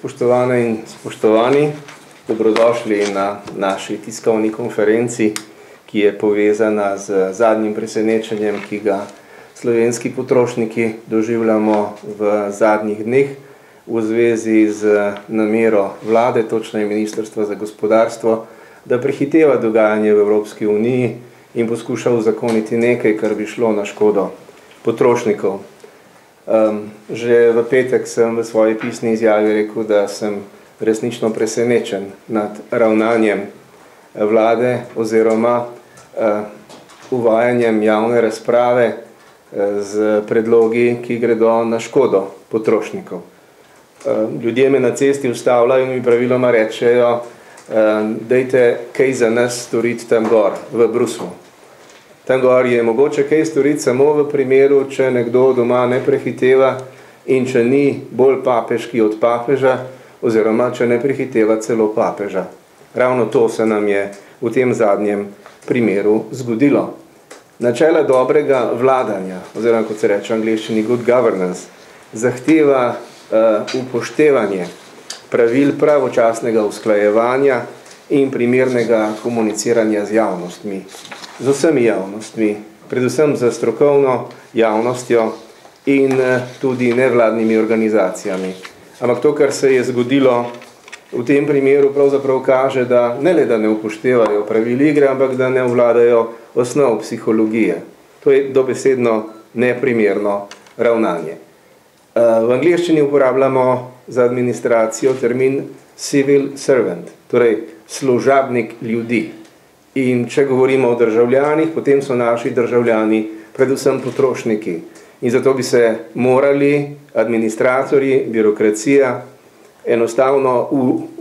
Spoštovane in spoštovani, dobrodošli na naši tiskovni konferenci, ki je povezana z zadnjim presenečenjem, ki ga slovenski potrošniki doživljamo v zadnjih dneh v zvezi z namero vlade, točneje Ministrstva za gospodarstvo, da prehiteva dogajanje v Evropski uniji in poskuša uzakoniti nekaj, kar bi šlo na škodo potrošnikov. Že v petek sem v svoji pisni izjavi rekel, da sem resnično presenečen nad ravnanjem vlade oziroma uvajanjem javne razprave z predlogi, ki gredo na škodo potrošnikov. Ljudje me na cesti ustavljajo in mi praviloma rečejo, dajte kaj za nas storiti tam gor, v Bruslu. Tam gor je mogoče kaj storiti samo v primeru, če nekdo doma ne prehiteva in če ni bolj papeški od papeža, oziroma če ne prehiteva celo papeža. Ravno to se nam je v tem zadnjem primeru zgodilo. Načela dobrega vladanja, oziroma kot se reče v angleščini good governance, zahteva upoštevanje pravil pravočasnega usklajevanja in primernega komuniciranja z javnostmi. Z vsemi javnostmi, predvsem za strokovno javnostjo in tudi nevladnimi organizacijami. Ampak to, kar se je zgodilo v tem primeru, pravzaprav kaže, da ne le da ne upoštevajo pravil igre, ampak da ne vladajo osnov psihologije. To je dobesedno neprimerno ravnanje. V angleščini uporabljamo za administracijo termin civil servant, torej služabnik ljudi. In če govorimo o državljanih, potem so naši državljani predvsem potrošniki. In zato bi se morali administratorji, birokracija enostavno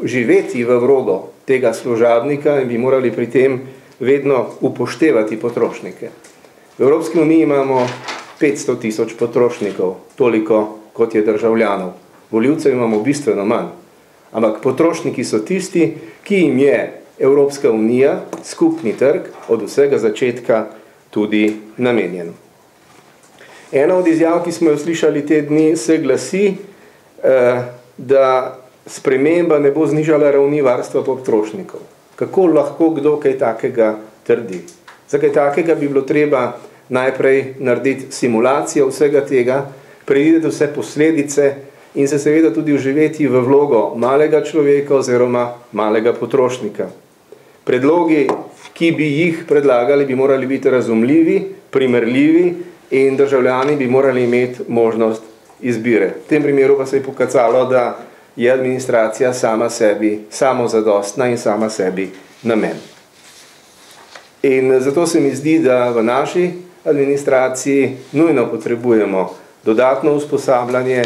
uživeti v vlogo tega služabnika in bi morali pri tem vedno upoštevati potrošnike. V Evropski uniji imamo 500 tisoč potrošnikov, toliko kot je državljanov. Volivcev imamo bistveno manj. Ampak potrošniki so tisti, ki jim je Evropska unija, skupni trg, od vsega začetka tudi namenjen. Ena od izjav, ki smo jo slišali te dni, se glasi, da sprememba ne bo znižala ravni varstva potrošnikov. Kako lahko kdo kaj takega trdi? Za kaj takega bi bilo treba najprej narediti simulacijo vsega tega, predvideti vse posledice in se seveda tudi vživeti v vlogo malega človeka oziroma malega potrošnika. Predlogi, ki bi jih predlagali, bi morali biti razumljivi, primerljivi in državljani bi morali imeti možnost izbire. V tem primeru pa se je pokazalo, da je administracija sama sebi samozadostna in sama sebi namen. In zato se mi zdi, da v naši administraciji nujno potrebujemo dodatno usposabljanje,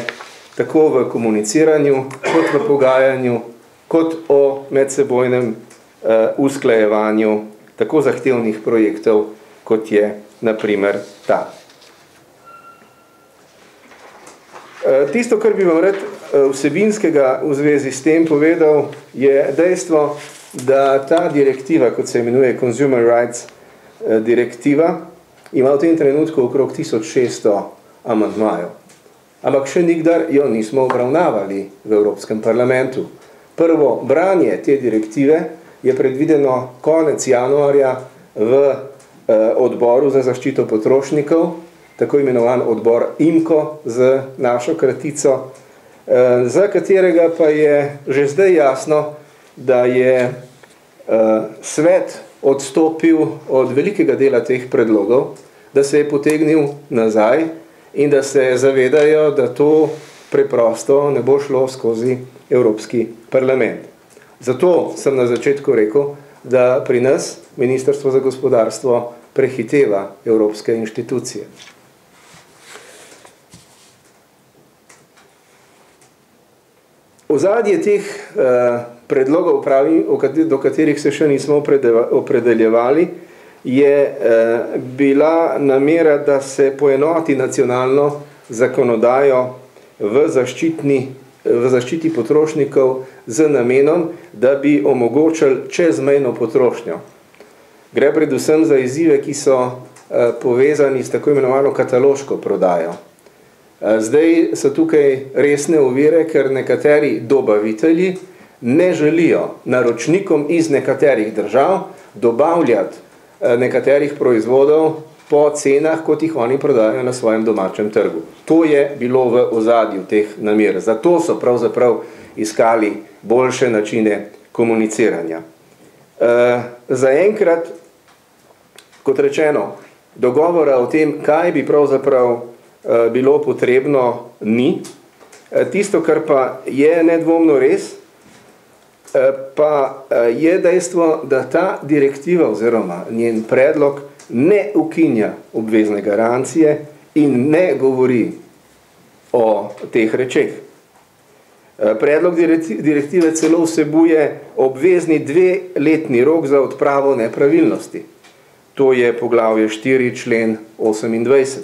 tako v komuniciranju, kot v pogajanju, kot o medsebojnem usklajevanju tako zahtevnih projektov, kot je na primer ta. Tisto, kar bi vam rad vsebinskega v zvezi s tem povedal, je dejstvo, da ta direktiva, kot se imenuje Consumer Rights direktiva, ima v tem trenutku okrog 1600 amandmajev. Ampak še nikdar jo nismo obravnavali v Evropskem parlamentu. Prvo branje te direktive je predvideno konec januarja v odboru za zaščito potrošnikov, tako imenovan odbor IMCO z našo kratico, za katerega pa je že zdaj jasno, da je svet odstopil od velikega dela teh predlogov, da se je potegnil nazaj in da se zavedajo, da to preprosto ne bo šlo skozi Evropski parlament. Zato sem na začetku rekel, da pri nas Ministrstvo za gospodarstvo prehiteva evropske inštitucije. Ozadje teh predlogov, do katerih se še nismo opredeljevali, je bila namera, da se poenoti nacionalno zakonodajo v zaščiti potrošnikov z namenom, da bi omogočili čezmejno potrošnjo. Gre predvsem za izzive, ki so povezani s tako imenovano kataloško prodajo. Zdaj so tukaj resne ovire, ker nekateri dobavitelji ne želijo naročnikom iz nekaterih držav dobavljati nekaterih proizvodov po cenah, kot jih oni prodajajo na svojem domačem trgu. To je bilo v ozadju teh namer. Zato so pravzaprav iskali boljše načine komuniciranja. Zaenkrat, kot rečeno, dogovora o tem, kaj bi pravzaprav bilo potrebno, ni. Tisto, kar pa je nedvomno res, pa je dejstvo, da ta direktiva oziroma njen predlog ne ukinja obvezne garancije in ne govori o teh rečeh. Predlog direktive celo vsebuje obvezni 2-letni rok za odpravo nepravilnosti. To je poglavje 4, člen 28.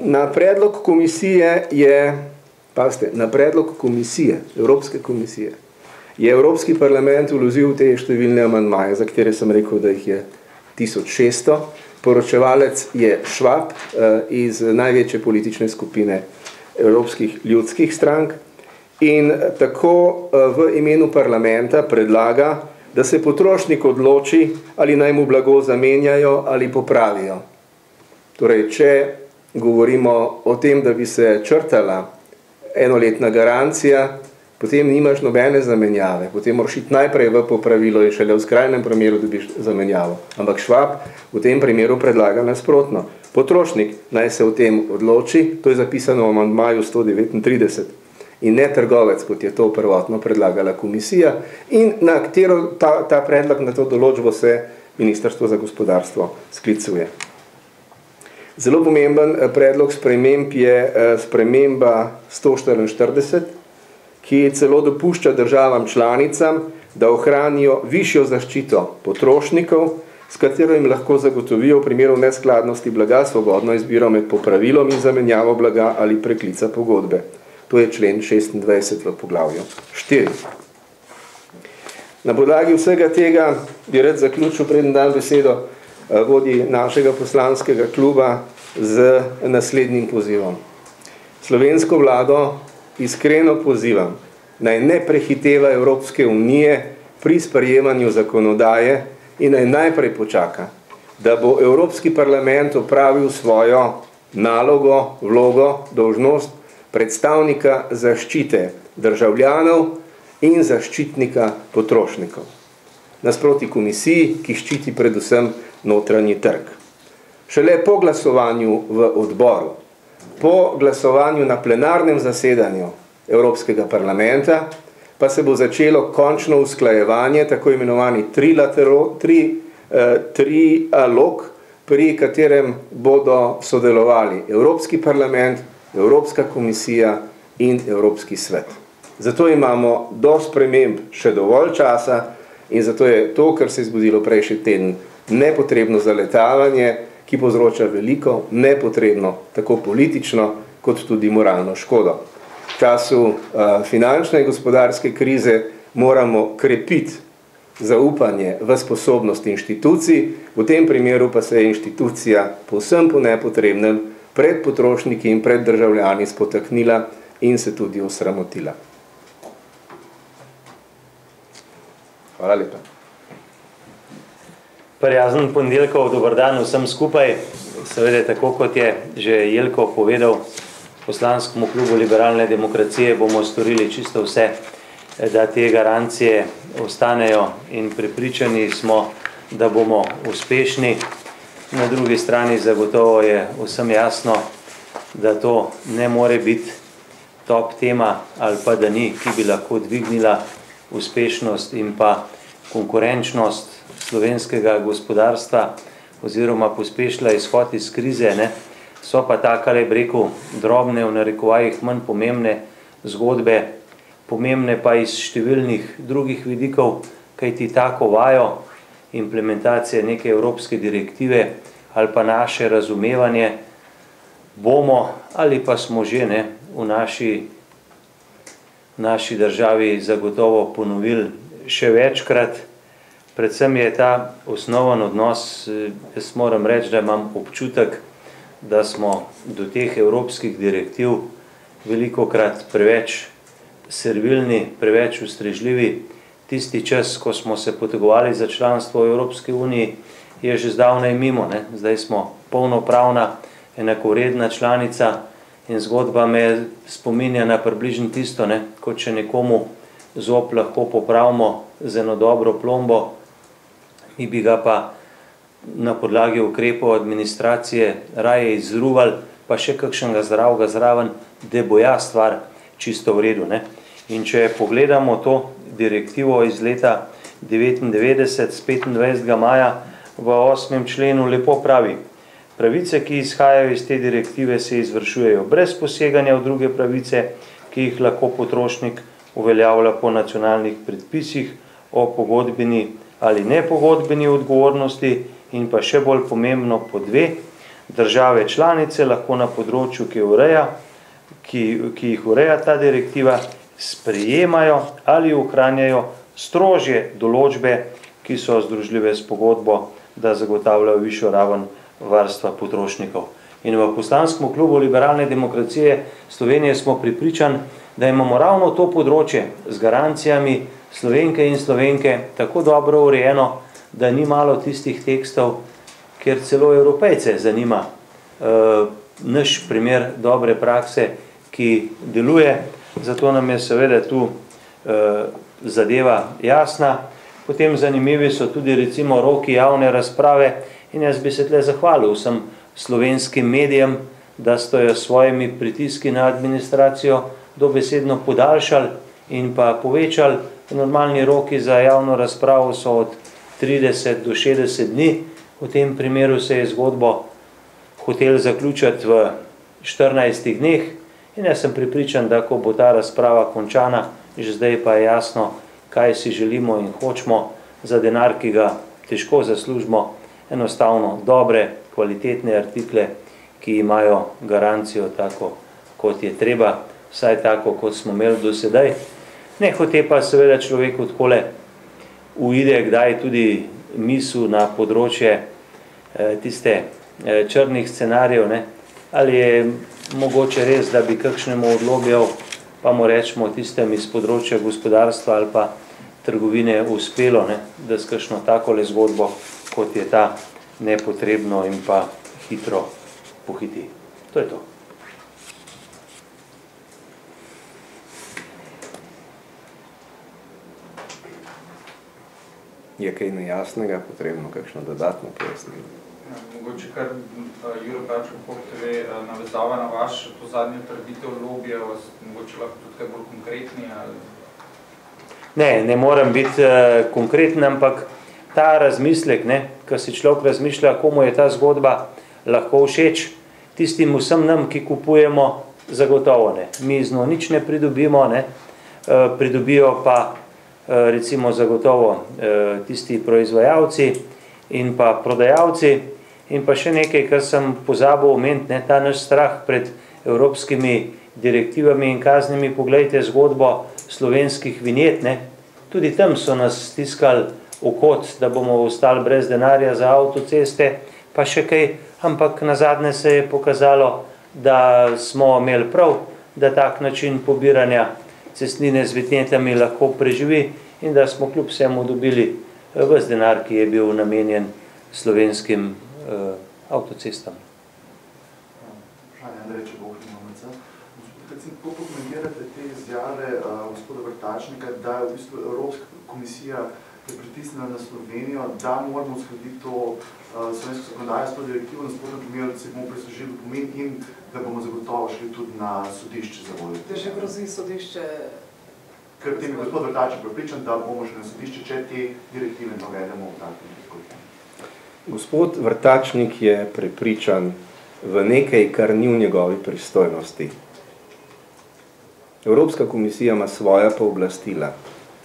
Na predlog komisije Evropske komisije, je Evropski parlament vložil te številne amandmaje, za katere sem rekel, da jih je 1600. Poročevalec je Schwab iz največje politične skupine Evropskih ljudskih strank in tako v imenu parlamenta predlaga, da se potrošnik odloči, ali naj mu blago zamenjajo ali popravijo. Torej, če govorimo o tem, da bi se črtala enoletna garancija, potem nimaš nobene zamenjave, potem moraš iti najprej v popravilo in šele v skrajnem primeru dobiš zamenjavo. Ampak Schwab v tem primeru predlaga nasprotno. Potrošnik naj se o tem odloči, to je zapisano v amandmaju 139, in ne trgovec, kot je to prvotno predlagala komisija, in na katero ta predlog, na to določbo se Ministrstvo za gospodarstvo sklicuje. Zelo pomemben predlog sprememb je sprememba 144, ki celo dopušča državam članicam, da ohranijo višjo zaščito potrošnikov, s katero jim lahko zagotovijo v primeru neskladnosti blaga svobodno izbiro med popravilom in zamenjavo blaga ali preklica pogodbe. To je člen 26 v poglavju 4. Na podlagi vsega tega bi rad zaključil, preden dam besedo vodi našega poslanskega kluba z naslednjim pozivom. Slovensko vlado iskreno pozivam, naj ne prehiteva Evropske unije pri sprejemanju zakonodaje in naj najprej počaka, da bo Evropski parlament opravil svojo nalogo, vlogo, dolžnost predstavnika zaščite državljanov in zaščitnika potrošnikov. Nasproti komisiji, ki ščiti predvsem notranji trg. Šele po glasovanju v odboru, po glasovanju na plenarnem zasedanju Evropskega parlamenta, pa se bo začelo končno usklajevanje, tako imenovani trialog, pri katerem bodo sodelovali Evropski parlament, Evropska komisija in Evropski svet. Zato imamo do sprememb še dovolj časa in zato je to, kar se je zgodilo prejšnji teden, nepotrebno zaletavanje, ki povzroča veliko nepotrebno, tako politično, kot tudi moralno škodo. V času finančne in gospodarske krize moramo krepiti zaupanje v sposobnost inštitucij, v tem primeru pa se je inštitucija povsem po nepotrebnem pred potrošniki in pred državljani spotaknila in se tudi osramotila. Hvala lepa. Prijazen ponedeljkov, dober dan vsem skupaj. Seveda, tako kot je že Jelko povedal, poslanskemu klubu Liberalne demokracije bomo storili čisto vse, da te garancije ostanejo in prepričani smo, da bomo uspešni. Na drugi strani zagotovo je vsem jasno, da to ne more biti top tema ali pa da ni, ki bi lahko dvignila uspešnost in pa konkurenčnost slovenskega gospodarstva oziroma pospešila izhod iz krize, ne? So pa takale, bi rekel, drobne, v narekovajih manj pomembne zgodbe, pomembne pa iz številnih drugih vidikov, kajti tako vajo implementacije neke evropske direktive ali pa naše razumevanje bomo ali pa smo že v naši državi zagotovo ponovili še večkrat. Predvsem je ta osnoven odnos, jaz moram reči, da imam občutek, da smo do teh evropskih direktiv velikokrat preveč servilni, preveč ustrežljivi. Tisti čas, ko smo se potegovali za članstvo v Evropski uniji, je že zdavnaj mimo, ne? Zdaj smo polnopravna, enakovredna članica in zgodba me spominja na približno tisto, ne? Kot če nekomu zob lahko popravimo z eno dobro plombo, mi bi ga pa na podlagi ukrepov administracije raje izruvali, pa še kakšnega zdravega zraven, da bo ja stvar čisto v redu, ne? In če pogledamo to direktivo iz leta 1999 z 25. maja v 8. členu lepo pravi: pravice, ki izhajajo iz te direktive, se izvršujejo brez poseganja v druge pravice, ki jih lahko potrošnik uveljavlja po nacionalnih predpisih o pogodbeni ali nepogodbeni odgovornosti, in pa še bolj pomembno po dve, države članice lahko na področju, ki jih ureja ta direktiva, sprejemajo ali ohranjajo strožje določbe, ki so združljive s pogodbo, da zagotavljajo višjo raven varstva potrošnikov. In v Poslanskem klubu Liberalne demokracije Slovenije smo prepričani, da imamo ravno to področje z garancijami Slovenke in Slovenke tako dobro urejeno, da ni malo tistih tekstov, kjer celo Evropejce zanima naš primer dobre prakse, ki deluje. Zato nam je seveda tu zadeva jasna. Potem zanimivi so tudi recimo roki javne razprave in jaz bi se tle zahvalil vsem slovenskim medijem, da so jo svojimi pritiski na administracijo dobesedno podaljšali in pa povečali. Normalni roki za javno razpravo so od 30 do 60 dni. V tem primeru se je zgodbo hotel zaključiti v 14 dneh in jaz sem prepričan, da ko bo ta razprava končana, že zdaj pa je jasno, kaj si želimo in hočemo za denar, ki ga težko zaslužimo, enostavno dobre, kvalitetne artikle, ki imajo garancijo tako, kot je treba, vsaj tako, kot smo imeli do sedaj. Nehote pa seveda človeku takole uide kdaj tudi misel na področje tiste črnih scenarijev, ne? Ali je mogoče res, da bi kakšnemu odlobjev, pa mu rečemo tistem iz področja gospodarstva ali pa trgovine uspelo, ne? Da s kakšno takole zgodbo, kot je ta, nepotrebno in pa hitro pohiti. To je to. Je kaj nejasnega, potrebno kakšno dodatno pojasnilo? Mogoče kar Jure Bračko TV navezava na vaš to zadnje trditev lobijev, mogoče lahko tudi kaj bolj konkretni? Ali... Ne morem biti konkreten, ampak ta razmislek, ne, ko si človek razmišlja, komu je ta zgodba lahko všeč, tistim vsem nam, ki kupujemo, zagotovo ne. Mi z njo nič ne pridobimo, ne, pridobijo pa recimo zagotovo tisti proizvajalci in pa prodajalci. In pa še nekaj, kar sem pozabil omeniti, ne, ta naš strah pred evropskimi direktivami in kaznimi. Poglejte zgodbo slovenskih vinjet, ne. Tudi tam so nas stiskali v kot, da bomo ostali brez denarja za avtoceste, pa še kaj, ampak nazadnje se je pokazalo, da smo imeli prav, da tak način pobiranja cestnine z vinjetami lahko preživi in da smo kljub vsemu dobili ves denar, ki je bil namenjen slovenskim avtocestam. Vprašanje Andrej Čebok, Mamica. Kako pokomentirate te izjave gospoda Vrtačnika, da je v bistvu Evropska komisija pritisnila na Slovenijo, da moramo uskladiti to slovensko zakonodajo s to direktivo, na nasprotnem primeru, da se bomo prislužili pomen in da bomo zagotovo šli tudi na sodišče za voljo. Te že grozi sodišče? Ker tem je gospod Vrtačnik pripričan, da bomo šli na sodišče, če te direktive ne uvedemo v takem izkušnjem. Gospod Vrtačnik je prepričan v nekaj, kar ni v njegovi pristojnosti. Evropska komisija ima svoja pooblastila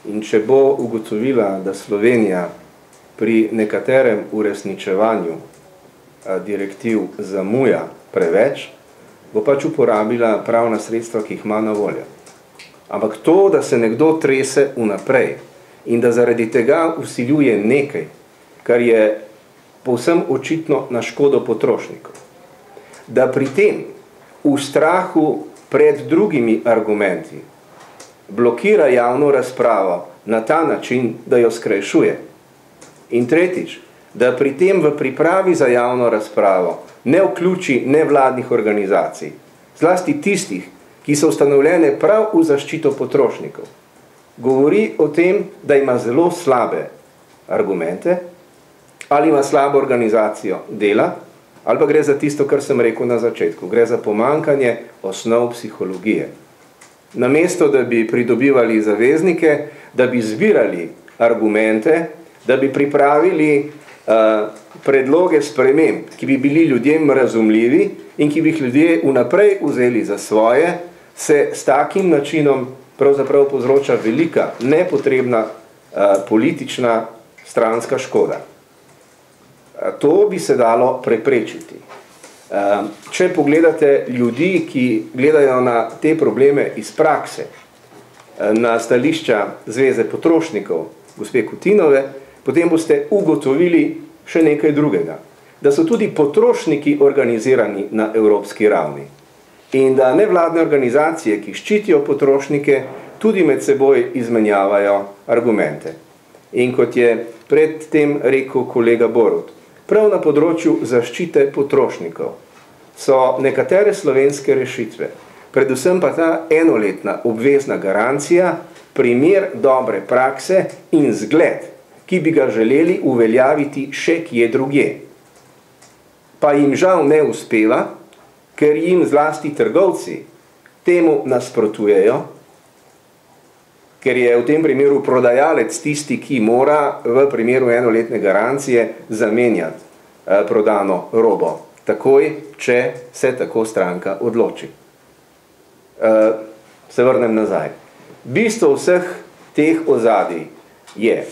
in če bo ugotovila, da Slovenija pri nekaterem uresničevanju direktiv zamuja preveč, bo pač uporabila pravna sredstva, ki jih ima na voljo. Ampak to, da se nekdo trese vnaprej in da zaradi tega vsiljuje nekaj, kar je povsem očitno na škodo potrošnikov, da pri tem v strahu pred drugimi argumenti blokira javno razpravo na ta način, da jo skrajšuje. In tretjič, da pri tem v pripravi za javno razpravo ne vključi nevladnih organizacij, zlasti tistih, ki so ustanovljene prav v zaščito potrošnikov, govori o tem, da ima zelo slabe argumente, ali ima slabo organizacijo dela, ali pa gre za tisto, kar sem rekel na začetku, gre za pomanjkanje osnov psihologije. Namesto, da bi pridobivali zaveznike, da bi zbirali argumente, da bi pripravili predloge sprememb, ki bi bili ljudem razumljivi in ki bi jih ljudje vnaprej vzeli za svoje, se s takim načinom pravzaprav povzroča velika, nepotrebna politična stranska škoda. To bi se dalo preprečiti. Če pogledate ljudi, ki gledajo na te probleme iz prakse, na stališča Zveze potrošnikov, gospe Kutinove, potem boste ugotovili še nekaj drugega. Da so tudi potrošniki organizirani na evropski ravni. In da nevladne organizacije, ki ščitijo potrošnike, tudi med seboj izmenjavajo argumente. In kot je predtem rekel kolega Borut, prav na področju zaščite potrošnikov so nekatere slovenske rešitve, predvsem pa ta enoletna obvezna garancija, primer dobre prakse in zgled, ki bi ga želeli uveljaviti še kje drugje. Pa jim žal ne uspeva, ker jim zlasti trgovci temu nasprotujejo, ker je v tem primeru prodajalec tisti, ki mora v primeru enoletne garancije zamenjati prodano robo, takoj, če se tako stranka odloči. Se vrnem nazaj. Bistvo vseh teh ozadij je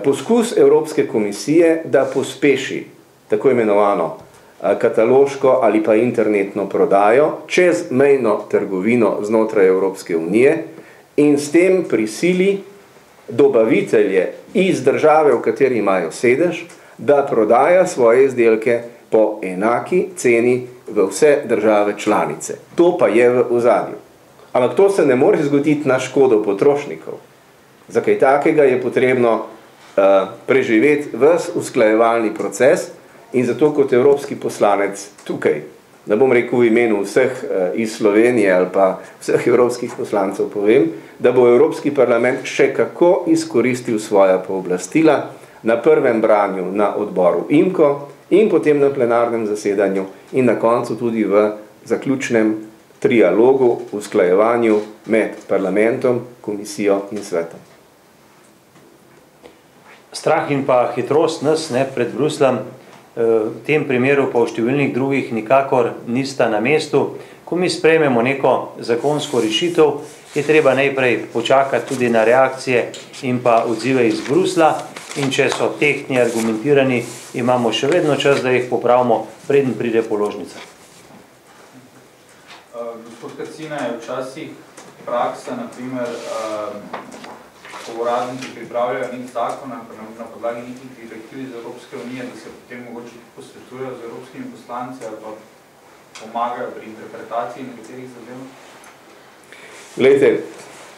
poskus Evropske komisije, da pospeši tako imenovano kataloško ali pa internetno prodajo čez mejno trgovino znotraj Evropske unije in s tem prisili dobavitelje iz države, v kateri imajo sedež, da prodaja svoje izdelke po enaki ceni v vse države članice. To pa je v ozadju. Ampak to se ne more zgoditi na škodo potrošnikov. Za kaj takega je potrebno preživeti ves usklajevalni proces in zato kot evropski poslanec tukaj, ne bom rekel v imenu vseh iz Slovenije ali pa vseh evropskih poslancev povem, da bo Evropski parlament še kako izkoristil svoja pooblastila na prvem branju na odboru IMCO in potem na plenarnem zasedanju in na koncu tudi v zaključnem trialogu, usklajevanju med parlamentom, komisijo in svetom. Strah in pa hitrost nas pred Brusljem, v tem primeru pa v številnih drugih nikakor nista na mestu. Ko mi sprejmemo neko zakonsko rešitev, je treba najprej počakati tudi na reakcije in pa odzive iz Bruslja in če so tehtni, argumentirani, imamo še vedno čas, da jih popravimo, preden pride položnica. Gospod Kacina, je včasih praksa, na primer, ko uradniki pripravljajo nek zakon na podlagi nekih direktiv iz Evropske unije, da se potem mogoče posvetujejo z evropskimi poslanci ali pa pomagajo pri interpretaciji nekaterih zadev? Glejte,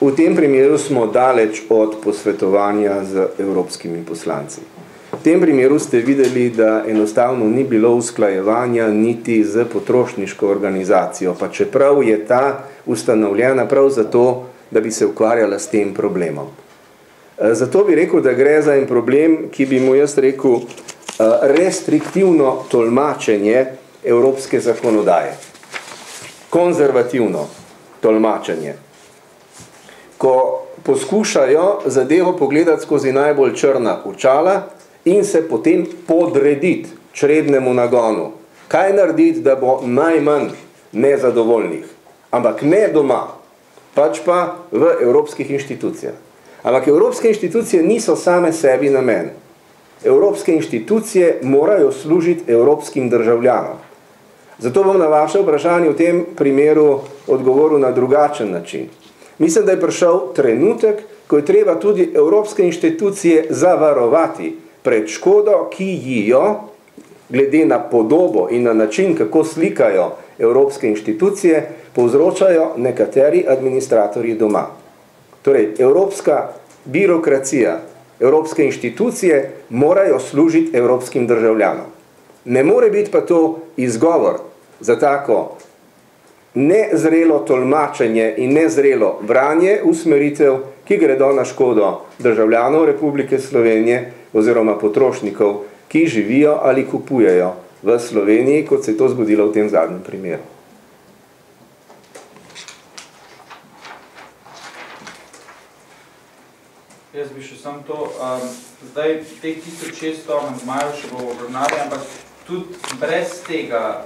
v tem primeru smo daleč od posvetovanja z evropskimi poslanci. V tem primeru ste videli, da enostavno ni bilo usklajevanja niti z potrošniško organizacijo, pa čeprav je ta ustanovljena prav zato, da bi se ukvarjala s tem problemom. Zato bi rekel, da gre za en problem, ki bi mu jaz rekel restriktivno tolmačenje evropske zakonodaje. Konzervativno tolmačenje. Ko poskušajo zadevo pogledati skozi najbolj črna očala in se potem podrediti črednemu nagonu. Kaj narediti, da bo najmanj nezadovoljnih? Ampak ne doma, pač pa v evropskih inštitucijah. Ampak evropske inštitucije niso same sebi namen. Evropske inštitucije morajo služiti evropskim državljanom. Zato bom na vaše vprašanje v tem primeru odgovoril na drugačen način. Mislim, da je prišel trenutek, ko je treba tudi evropske inštitucije zavarovati pred škodo, ki jo glede na podobo in na način, kako slikajo evropske inštitucije, povzročajo nekateri administratorji doma. Torej, evropska birokracija, evropske inštitucije morajo služiti evropskim državljanom. Ne more biti pa to izgovor za tako nezrelo tolmačenje in nezrelo branje usmeritev, ki gredo na škodo državljanov Republike Slovenije oziroma potrošnikov, ki živijo ali kupujejo v Sloveniji, kot se je to zgodilo v tem zadnjem primeru. Jaz bi še sam to, zdaj teh 1600 amandmajev še bo obravnali, ampak tudi brez tega,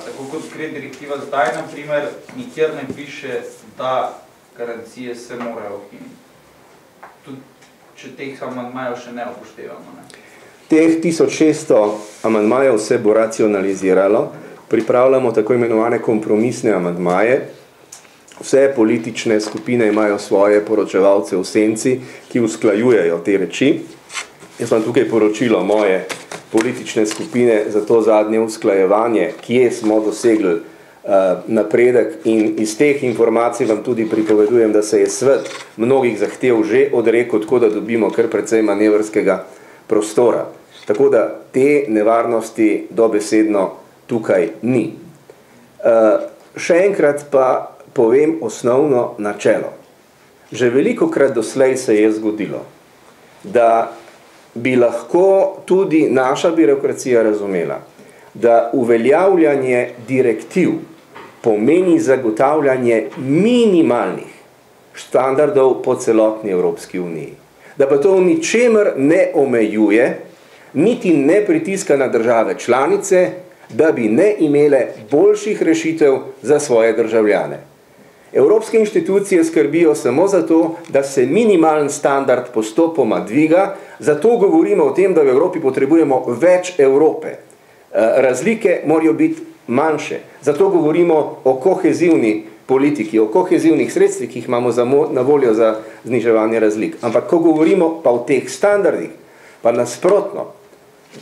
tako kot gre direktiva zdaj, na primer, nikjer ne piše, da garancije se morajo ukiniti. Tudi če teh amandmajev še ne upoštevamo. Ne? Teh 1600 amandmajev se bo racionaliziralo, pripravljamo tako imenovane kompromisne amandmaje. Vse politične skupine imajo svoje poročevalce v senci, ki usklajujejo te reči. Jaz vam tukaj poročilo moje politične skupine za to zadnje usklajevanje, kje smo dosegli napredek, in iz teh informacij vam tudi pripovedujem, da se je svet mnogih zahtev že odrekel, tako da dobimo kar precej manevrskega prostora. Tako da te nevarnosti dobesedno tukaj ni. Še enkrat pa povem osnovno načelo. Že velikokrat doslej se je zgodilo, da bi lahko tudi naša birokracija razumela, da uveljavljanje direktiv pomeni zagotavljanje minimalnih standardov po celotni Evropski uniji. Da pa to v ničemer ne omejuje, niti ne pritiska na države članice, da bi ne imele boljših rešitev za svoje državljane. Evropske inštitucije skrbijo samo za to, da se minimalen standard postopoma dviga, zato govorimo o tem, da v Evropi potrebujemo več Evrope. Razlike morajo biti manjše. Zato govorimo o kohezivni politiki, o kohezivnih sredstvih, ki jih imamo na voljo za zniževanje razlik. Ampak ko govorimo pa o teh standardih, pa nasprotno,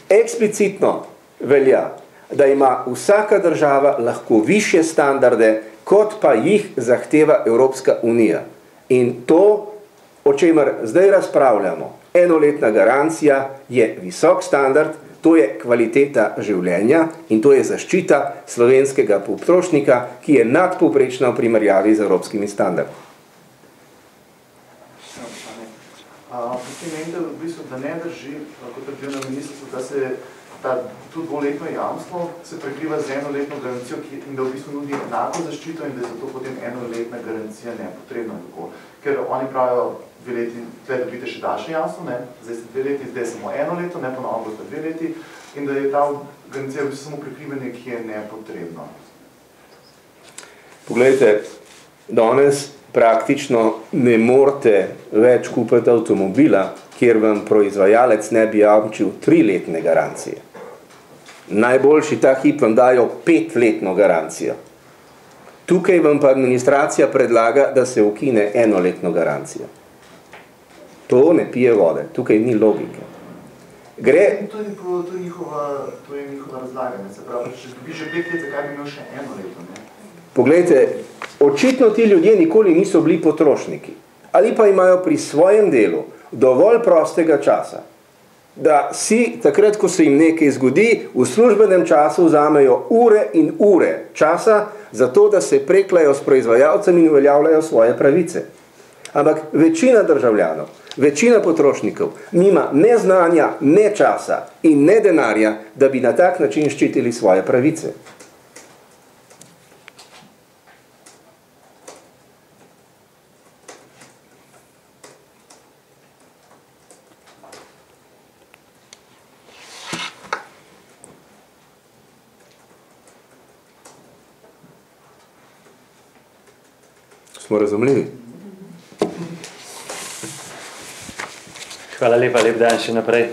eksplicitno velja, da ima vsaka država lahko višje standarde, kot pa jih zahteva Evropska unija. In to, o čemer zdaj razpravljamo, enoletna garancija, je visok standard, to je kvaliteta življenja in to je zaščita slovenskega potrošnika, ki je nadpovprečna v primerjavi z evropskimi standardi. Potem menite v bistvu, da ne drži, kot je na ministrstvu, da se tudi dvoletno jamstvo se prekriva z enoletno garancijo in da v bistvu nudi enako zaščito in da je zato potem enoletna garancija nepotrebna. Ker oni pravijo 2 leti, tukaj dobite še daljše jamstvo, zdaj ste 2 leti, zdaj samo 1 leto, ponovno boste 2 leti in da je ta garancija v bistvu samo prekrivanje, ki je nepotrebno. Poglejte, danes praktično ne morete več kupiti avtomobila, kjer vam proizvajalec ne bi jamčil 3-letne garancije. Najboljši ta hip vam dajo 5-letno garancijo. Tukaj vam pa administracija predlaga, da se ukine 1-letno garancijo. To ne pije vode, tukaj ni logike. To je njihova razlaganja, se pravi, če bi že 5 let, zakaj bi imel še 1 leto, ne? Poglejte, očitno ti ljudje nikoli niso bili potrošniki, ali pa imajo pri svojem delu dovolj prostega časa, da si takrat, ko se jim nekaj zgodi, v službenem času vzamejo ure in ure časa za to, da se preklajo s proizvajalcem in uveljavljajo svoje pravice. Ampak večina državljanov, večina potrošnikov nima ne znanja, ne časa in ne denarja, da bi na tak način ščitili svoje pravice. Smo razumljivi? Hvala lepa, lep dan še naprej.